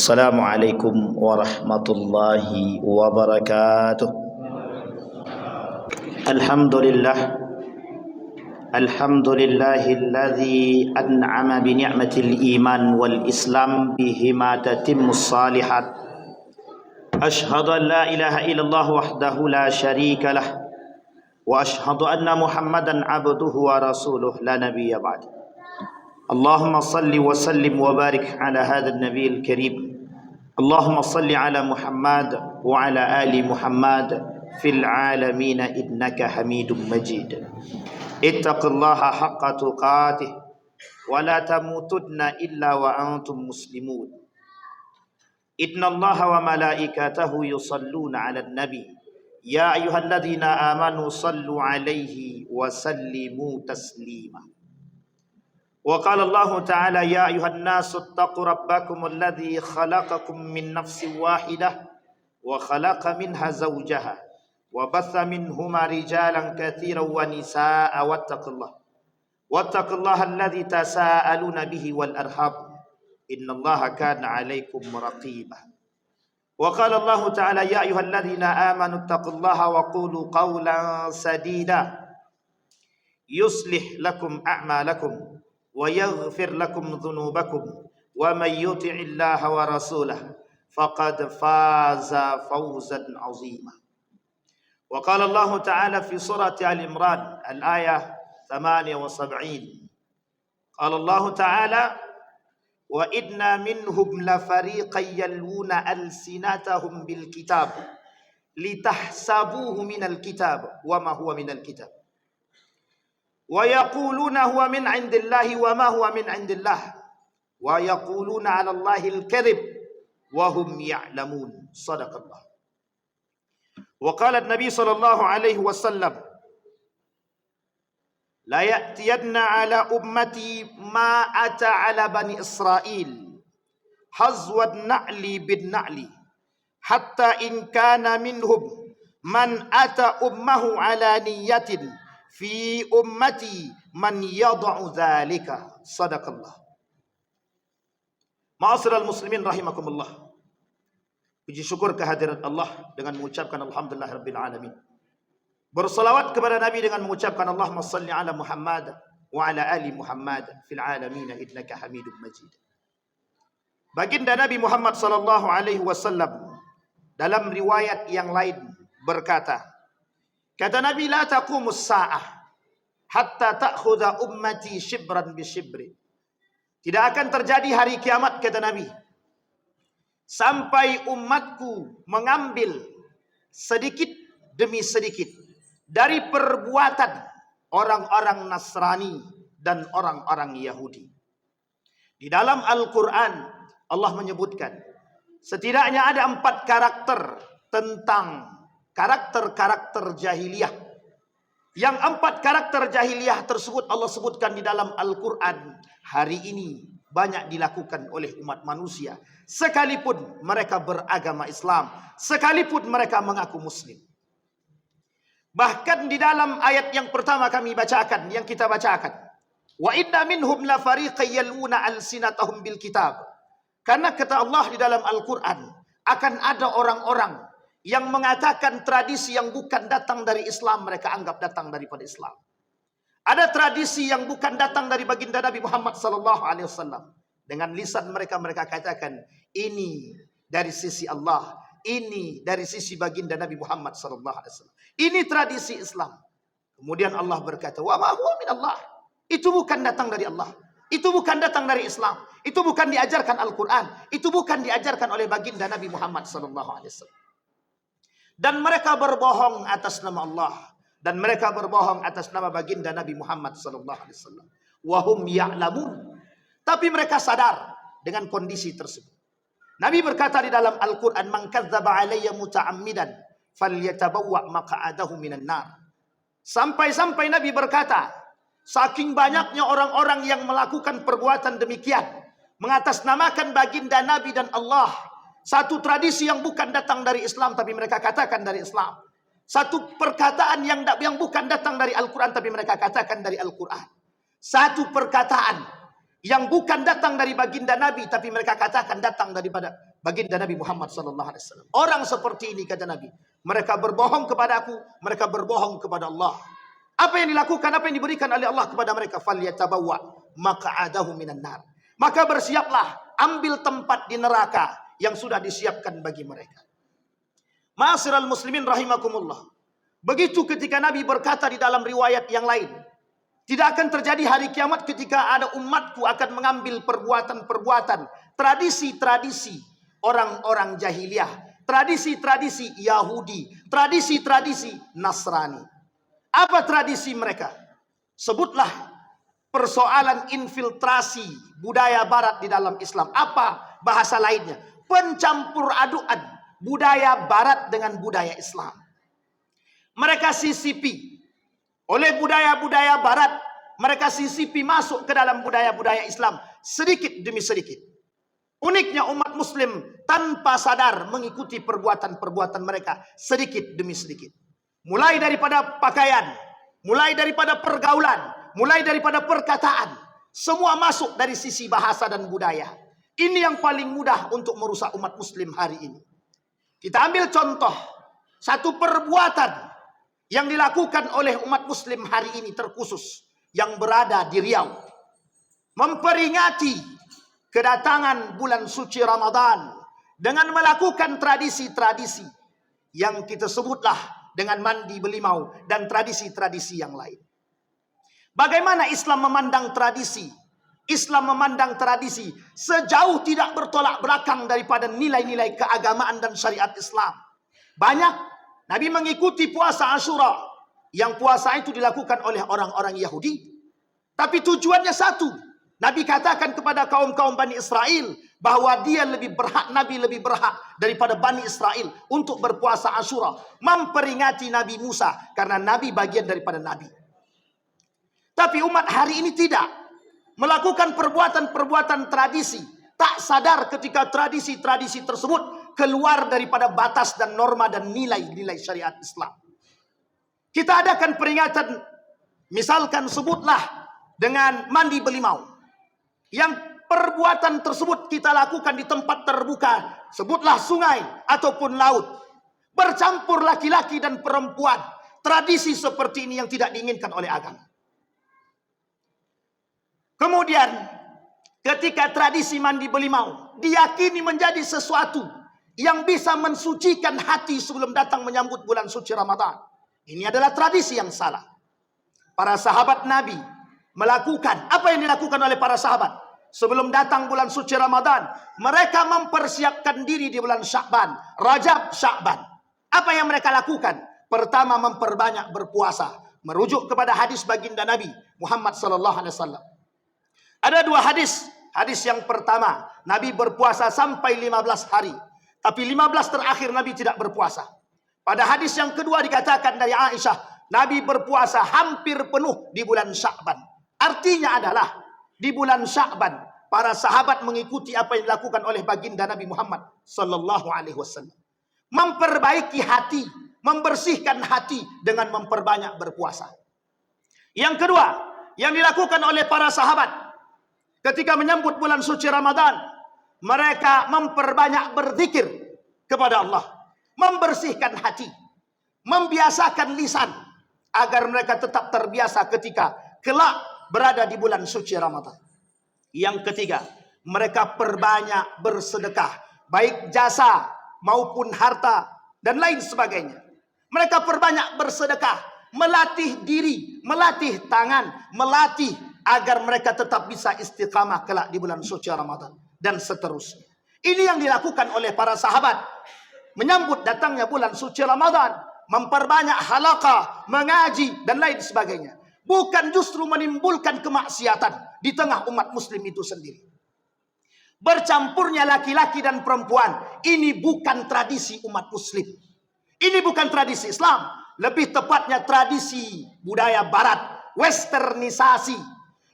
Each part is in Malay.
Assalamualaikum warahmatullahi wabarakatuh. Alhamdulillah. Alhamdulillahilladzi an'ama bi ni'matil iman wal islam bihima tatimmus salihat. Ashhadu an la ilaha illallah wahdahu la syarika lah. Wa ashhadu anna Muhammadan abduhu wa rasuluh la nabiyya ba'd. Allahumma salli wa sallim wa barik ala hadzal nabiyil karim. Allahumma salli ala Muhammad wa ala ali Muhammad fil alamin innaka Hamidum Majid. Ittaqillaha haqqa tuqatih wa la tamutunna illa wa antum muslimun. Innallaha wa malaikatahu yusalluna 'alan nabi. Ya ayyuhalladzina amanu sallu 'alaihi wa sallimu taslima. Wa qala Allah ta'ala ya ayyuhan nasu ittaqu rabbakum alladzi khalaqakum min nafsin wahidah wa khalaqa minha zawjaha wa batha minhuma rijalan katsiran wa nisaa'a wattaqullaha alladzi tasaaluna bihi wal arham innallaha kana 'alaikum raqiba. Wa qala Allah ta'ala ya ayyuhalladzina amanu ittaqullaha wa qulu qawlan sadida yuslih lakum a'malakum wa yaghfir lakum dhunubakum wa may yuti'illaha wa rasulahu faqad faza fawzan 'azima. Wa qala Allah ta'ala fi surati Al-Imran al-ayah 78. Qala Allah ta'ala wa inna minhum la fariqan yalwuna alsinatahum bil kitab litahsabuhu minal kitab wa ma huwa minal kitab wa yaquluna huwa min 'indillahi wa ma huwa min 'indillah wa yaquluna 'ala Allahi al-kadhib wa hum ya'lamun. Shadaqallah. Wa qala an-nabi sallallahu alaihi wasallam la ya'tiyanna 'ala ummati ma ata 'ala bani Israil hazwan na'li bin na'li hatta in kana minhum man ata ummahu 'ala niyatin fi ummati man yad'u dzalika. Sadaqallah. Ma'asyiral muslimin rahimakumullah. Puji syukur kehadirat Allah dengan mengucapkan alhamdulillahirabbil alamin. Bersalawat kepada Nabi dengan mengucapkan Allahumma salli ala Muhammad wa ala ali Muhammad fil alamin innaka Hamidum Majid. Baginda Nabi Muhammad sallallahu alaihi wasallam dalam riwayat yang lain berkata, kata Nabi, la taqumus sa'ah hatta ta'khudha ummati shibran bi shibri. Tidak akan terjadi hari kiamat, kata Nabi, sampai umatku mengambil sedikit demi sedikit dari perbuatan orang-orang Nasrani dan orang-orang Yahudi. Di dalam Al-Quran Allah menyebutkan setidaknya ada 4 karakter tentang karakter-karakter jahiliyah. Yang 4 karakter jahiliyah tersebut Allah sebutkan di dalam Al-Quran hari ini banyak dilakukan oleh umat manusia, sekalipun mereka beragama Islam, sekalipun mereka mengaku muslim. Bahkan di dalam ayat yang pertama kami bacakan, yang kita bacakan, wa inna minhum la fariqan yaluna alsinatahum bil kitab. Karena kata Allah di dalam Al-Quran akan ada orang-orang yang mengatakan tradisi yang bukan datang dari Islam mereka anggap datang daripada Islam. Ada tradisi yang bukan datang dari baginda Nabi Muhammad sallallahu alaihi wasallam. Dengan lisan mereka katakan ini dari sisi Allah, ini dari sisi baginda Nabi Muhammad sallallahu alaihi wasallam. Ini tradisi Islam. Kemudian Allah berkata, "Wa ma huwa min Allah." Itu bukan datang dari Allah. Itu bukan datang dari Islam. Itu bukan diajarkan Al-Qur'an. Itu bukan diajarkan oleh baginda Nabi Muhammad sallallahu alaihi wasallam. Dan mereka berbohong atas nama Allah. Dan mereka berbohong atas nama baginda Nabi Muhammad sallallahu alaihi wasallam. Wa hum ya'lamun. Tapi mereka sadar dengan kondisi tersebut. Nabi berkata di dalam Al-Quran, "Man kadzdzaba 'alayya muta'ammidan falyatabawwa' maq'adahu minan nar." Sampai-sampai Nabi berkata, saking banyaknya orang-orang yang melakukan perbuatan demikian, mengatasnamakan baginda Nabi dan Allah, satu tradisi yang bukan datang dari Islam tapi mereka katakan dari Islam. Satu perkataan yang bukan datang dari Al-Quran tapi mereka katakan dari Al-Quran. Satu perkataan yang bukan datang dari baginda Nabi tapi mereka katakan datang daripada baginda Nabi Muhammad sallallahu alaihi wasallam. Orang seperti ini kata Nabi, mereka berbohong kepada aku, mereka berbohong kepada Allah. Apa yang dilakukan, apa yang diberikan oleh Allah kepada mereka, falyatabawwa maq'adahu minan nar. Maka bersiaplah, ambil tempat di neraka yang sudah disiapkan bagi mereka. Ma'asyiral muslimin rahimakumullah. Begitu ketika Nabi berkata di dalam riwayat yang lain, tidak akan terjadi hari kiamat ketika ada umatku akan mengambil perbuatan-perbuatan, tradisi-tradisi orang-orang jahiliyah, tradisi-tradisi Yahudi, tradisi-tradisi Nasrani. Apa tradisi mereka? Sebutlah persoalan infiltrasi budaya barat di dalam Islam. Apa bahasa lainnya? Pencampur aduan budaya barat dengan budaya Islam. Mereka sisipi oleh budaya-budaya barat, mereka sisipi masuk ke dalam budaya-budaya Islam sedikit demi sedikit. Uniknya umat muslim tanpa sadar mengikuti perbuatan-perbuatan mereka sedikit demi sedikit. Mulai daripada pakaian, mulai daripada pergaulan, mulai daripada perkataan, semua masuk dari sisi bahasa dan budaya. Ini yang paling mudah untuk merusak umat muslim hari ini. Kita ambil contoh satu perbuatan yang dilakukan oleh umat muslim hari ini terkhusus yang berada di Riau, memperingati kedatangan bulan suci Ramadan dengan melakukan tradisi-tradisi yang kita sebutlah dengan mandi belimau dan tradisi-tradisi yang lain. Bagaimana Islam memandang tradisi? Islam memandang tradisi sejauh tidak bertolak belakang daripada nilai-nilai keagamaan dan syariat Islam. Banyak Nabi mengikuti puasa Asyura, yang puasa itu dilakukan oleh orang-orang Yahudi. Tapi tujuannya satu. Nabi katakan kepada kaum-kaum Bani Israel bahwa dia lebih berhak, Nabi lebih berhak daripada Bani Israel untuk berpuasa Asyura, memperingati Nabi Musa karena Nabi bagian daripada Nabi. Tapi umat hari ini tidak melakukan perbuatan-perbuatan tradisi, tak sadar ketika tradisi-tradisi tersebut keluar daripada batas dan norma dan nilai-nilai syariat Islam. Kita adakan peringatan, misalkan sebutlah dengan mandi belimau. Yang perbuatan tersebut kita lakukan di tempat terbuka, sebutlah sungai ataupun laut. Bercampur laki-laki dan perempuan. Tradisi seperti ini yang tidak diinginkan oleh agama. Kemudian ketika tradisi mandi belimau diyakini menjadi sesuatu yang bisa mensucikan hati sebelum datang menyambut bulan suci Ramadan. Ini adalah tradisi yang salah. Para sahabat Nabi melakukan apa yang dilakukan oleh para sahabat sebelum datang bulan suci Ramadan. Mereka mempersiapkan diri di bulan Sya'ban, Rajab, Sya'ban. Apa yang mereka lakukan? Pertama, memperbanyak berpuasa, merujuk kepada hadis baginda Nabi Muhammad sallallahu alaihi wasallam. Ada dua hadis. Hadis yang pertama, Nabi berpuasa sampai 15 hari. Tapi 15 terakhir Nabi tidak berpuasa. Pada hadis yang kedua dikatakan dari Aisyah, Nabi berpuasa hampir penuh di bulan Sya'ban. Artinya adalah di bulan Sya'ban para sahabat mengikuti apa yang dilakukan oleh baginda Nabi Muhammad sallallahu alaihi wasallam. Memperbaiki hati, membersihkan hati dengan memperbanyak berpuasa. Yang kedua, yang dilakukan oleh para sahabat ketika menyambut bulan suci Ramadan, mereka memperbanyak berzikir kepada Allah, membersihkan hati, membiasakan lisan agar mereka tetap terbiasa ketika kelak berada di bulan suci Ramadan. Yang ketiga, mereka perbanyak bersedekah, baik jasa maupun harta dan lain sebagainya. Mereka perbanyak bersedekah, melatih diri, melatih tangan, melatih agar mereka tetap bisa istiqamah kelak di bulan suci Ramadan. Dan seterusnya. Ini yang dilakukan oleh para sahabat menyambut datangnya bulan suci Ramadan, memperbanyak halaqah, mengaji dan lain sebagainya. Bukan justru menimbulkan kemaksiatan di tengah umat muslim itu sendiri. Bercampurnya laki-laki dan perempuan, ini bukan tradisi umat muslim. Ini bukan tradisi Islam, lebih tepatnya tradisi budaya barat, westernisasi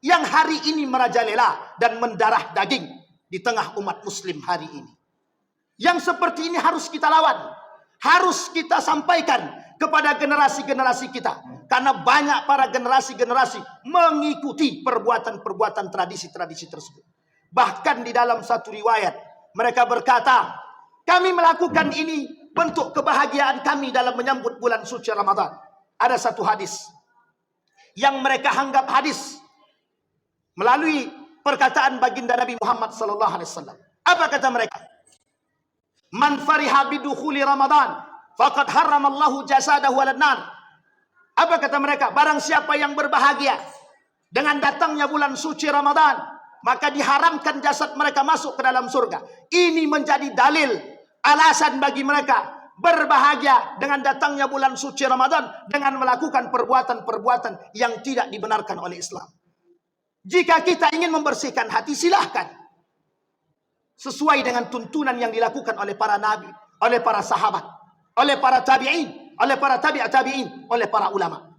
yang hari ini merajalela dan mendarah daging di tengah umat muslim hari ini. Yang seperti ini harus kita lawan, harus kita sampaikan kepada generasi-generasi kita, karena banyak para generasi-generasi mengikuti perbuatan-perbuatan tradisi-tradisi tersebut. Bahkan di dalam satu riwayat Mereka berkata, kami melakukan ini bentuk kebahagiaan kami dalam menyambut bulan suci Ramadan. Ada satu hadis yang mereka anggap hadis melalui perkataan baginda Nabi Muhammad sallallahu alaihi wasallam. Apa kata mereka? Man fariha bidukhuli Ramadan faqad harramallahu jasadahu 'alan nar. Apa kata mereka? Barang siapa yang berbahagia dengan datangnya bulan suci Ramadan, maka diharamkan jasad mereka masuk ke dalam surga. Ini menjadi dalil, alasan bagi mereka berbahagia dengan datangnya bulan suci Ramadan dengan melakukan perbuatan-perbuatan yang tidak dibenarkan oleh Islam. Jika kita ingin membersihkan hati, silahkan. Sesuai dengan tuntunan yang dilakukan oleh para nabi, oleh para sahabat, oleh para tabi'in, oleh para tabi'in, oleh para ulama.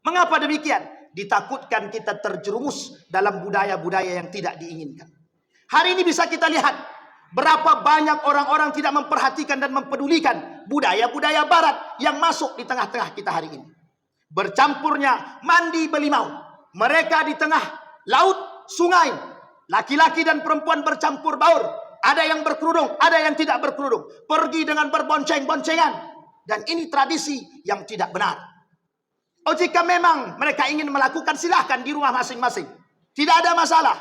Mengapa demikian? Ditakutkan kita terjerumus dalam budaya-budaya yang tidak diinginkan. Hari ini bisa kita lihat berapa banyak orang-orang tidak memperhatikan dan mempedulikan budaya-budaya barat yang masuk di tengah-tengah kita hari ini. Bercampurnya mandi belimau. Mereka di tengah laut, sungai, laki-laki dan perempuan bercampur baur. Ada yang berkerudung, ada yang tidak berkerudung. Pergi dengan berbonceng-boncengan. Dan ini tradisi yang tidak benar. Oh, jika memang mereka ingin melakukan, silahkan di rumah masing-masing. Tidak ada masalah.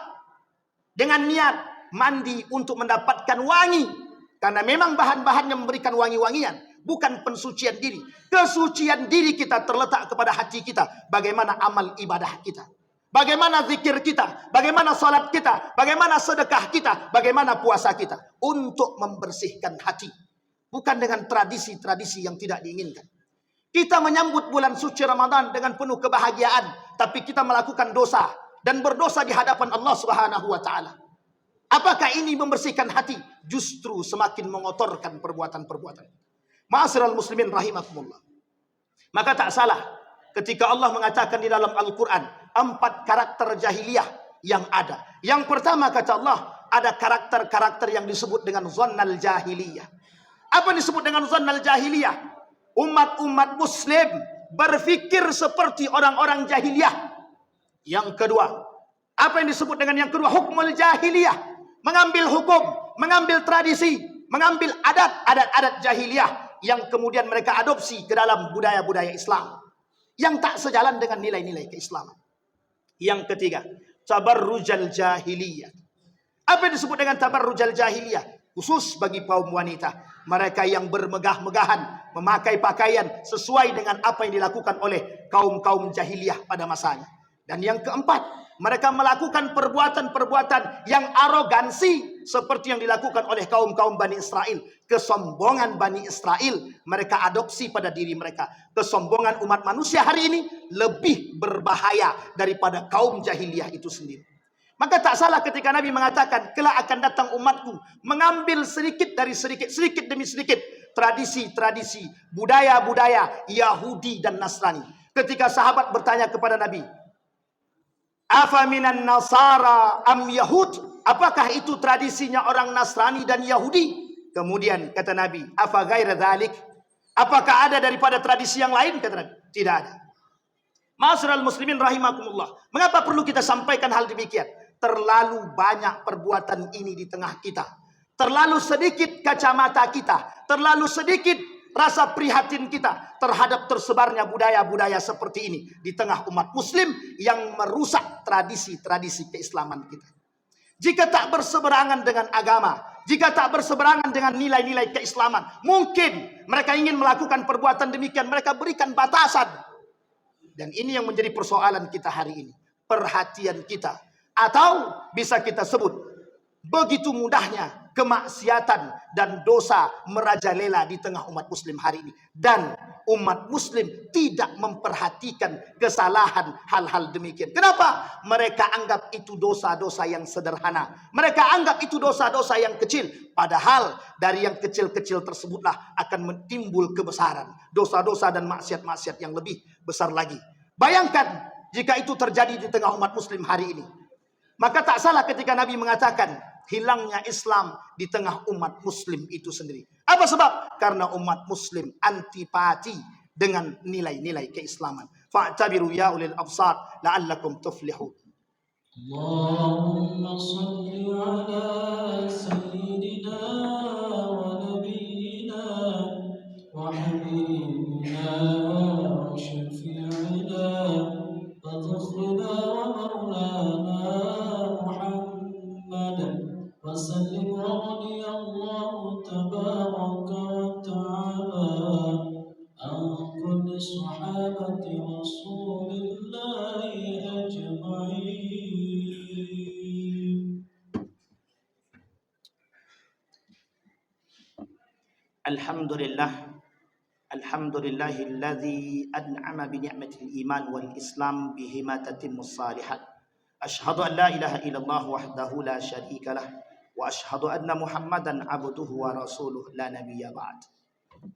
Dengan niat mandi untuk mendapatkan wangi. Karena memang bahan-bahannya memberikan wangi-wangian. Bukan pensucian diri. Kesucian diri kita terletak kepada hati kita. Bagaimana amal ibadah kita. Bagaimana zikir kita. Bagaimana salat kita. Bagaimana sedekah kita. Bagaimana puasa kita. Untuk membersihkan hati. Bukan dengan tradisi-tradisi yang tidak diinginkan. Kita menyambut bulan suci Ramadan dengan penuh kebahagiaan. Tapi kita melakukan dosa. Dan berdosa di hadapan Allah Subhanahu wa ta'ala. Apakah ini membersihkan hati? Justru semakin mengotorkan perbuatan-perbuatan. Ma'asyiral muslimin rahimakumullah. Maka tak salah ketika Allah mengatakan di dalam Al-Quran 4 karakter jahiliyah yang ada. Yang pertama kata Allah, ada karakter-karakter yang disebut dengan zannal jahiliyah. Apa yang disebut dengan zannal jahiliyah? Umat-umat muslim berfikir seperti orang-orang jahiliyah. Yang kedua, apa yang disebut dengan yang kedua? Hukmul jahiliyah. Mengambil hukum, mengambil tradisi, mengambil adat-adat jahiliyah yang kemudian mereka adopsi ke dalam budaya-budaya Islam yang tak sejalan dengan nilai-nilai keislaman. Yang ketiga, tabarrujal jahiliyah. Apa yang disebut dengan tabarrujal jahiliyah? Khusus bagi kaum wanita, mereka yang bermegah-megahan, memakai pakaian sesuai dengan apa yang dilakukan oleh kaum-kaum jahiliyah pada masanya. Dan yang keempat, mereka melakukan perbuatan-perbuatan yang arogansi seperti yang dilakukan oleh kaum-kaum Bani Israel. Kesombongan Bani Israel mereka adopsi pada diri mereka. Kesombongan umat manusia hari ini lebih berbahaya daripada kaum jahiliyah itu sendiri. Maka tak salah ketika Nabi mengatakan, kelak akan datang umatku mengambil sedikit dari sedikit, sedikit demi sedikit tradisi-tradisi, budaya-budaya Yahudi dan Nasrani. Ketika sahabat bertanya kepada Nabi, afa minan nasara am yahud? Apakah itu tradisinya orang Nasrani dan Yahudi? Kemudian kata Nabi, afa ghaira dzalik? Apakah ada daripada tradisi yang lain? Kata Nabi, tidak ada. Ma'asyiral muslimin rahimakumullah. Mengapa perlu kita sampaikan hal demikian? Terlalu banyak perbuatan ini di tengah kita. Terlalu sedikit kacamata kita. Terlalu sedikit rasa prihatin kita terhadap tersebarnya budaya-budaya seperti ini di tengah umat muslim yang merusak tradisi-tradisi keislaman kita. Jika tak berseberangan dengan agama, jika tak berseberangan dengan nilai-nilai keislaman, mungkin mereka ingin melakukan perbuatan demikian, mereka berikan batasan. Dan ini yang menjadi persoalan kita hari ini. Perhatian kita. Atau bisa kita sebut, begitu mudahnya kemaksiatan dan dosa merajalela di tengah umat muslim hari ini. Dan umat muslim tidak memperhatikan kesalahan hal-hal demikian. Kenapa? Mereka anggap itu dosa-dosa yang sederhana. Mereka anggap itu dosa-dosa yang kecil. Padahal dari yang kecil-kecil tersebutlah akan timbul kebesaran. Dosa-dosa dan maksiat-maksiat yang lebih besar lagi. Bayangkan jika itu terjadi di tengah umat muslim hari ini. Maka tak salah ketika Nabi mengatakan hilangnya Islam di tengah umat muslim itu sendiri. Apa sebab? Karena umat muslim antipati dengan nilai-nilai keislaman. Fa'tabiru ya ulil absar la'allakum tuflihun. اللهم صل على سيدنا ونبينا وحبيبنا وشفيعنا فضخنا ومولانا محمد وسلم رضي الله تبارك وتعالى عن كل صحابة رسول الله أجمعين. الحمد لله الحمد لله الذي أنعم بنعمة الإيمان والإسلام بهما تتم الصالحات. أشهد أن لا إله إلا الله وحده لا شريك له وأشهد أن محمدا عبده ورسوله لا نبي بعد.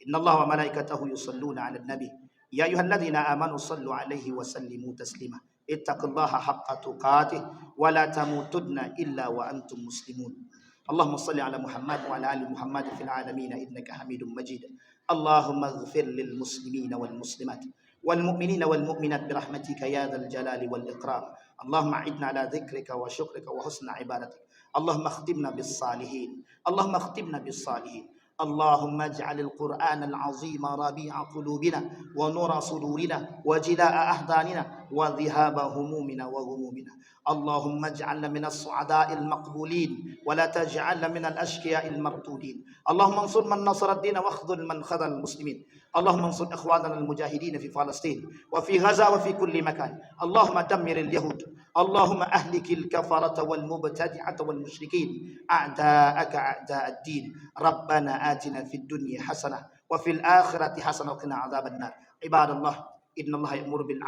إن الله وملائكته يصلون على النبي يا أيها الذين آمنوا صلوا عليه وسلموا تسليما. اتقوا الله حق تقاته ولا تموتن إلا وأنتم مسلمون. اللهم صل على محمد وعلى آل محمد في العالمين إنك حميد مجيد. اللهم اغفر للمسلمين والمسلمات والمؤمنين والمؤمنات برحمتك يا ذا الجلال والإكرام. اللهم أعنا على ذكرك وشكرك وحسن عبادتك. اللهم اختمنا بالصالحين. اللهم اختمنا بالصالحين. اللهم اجعل القرآن العظيم ربيع قلوبنا ونور صدورنا وجلاء أحزاننا وذهاب همومنا وغمومنا. اللهم اجعلنا من السعداء المقبولين ولا تجعلنا من الأشقياء المردودين. اللهم انصر من نصر الدين واخذل من خذل المسلمين. اللهم انصر إخواننا المجاهدين في فلسطين وفي غزة وفي كل مكان. اللهم دمر اليهود. اللهم أهلك الكفرة والمبتدعة والمشركين أعداءك أعداء الدين. ربنا آتنا في الدنيا حسنة وفي الآخرة حسنة وقنا عذاب النار. عباد الله إن الله يأمر بالعدل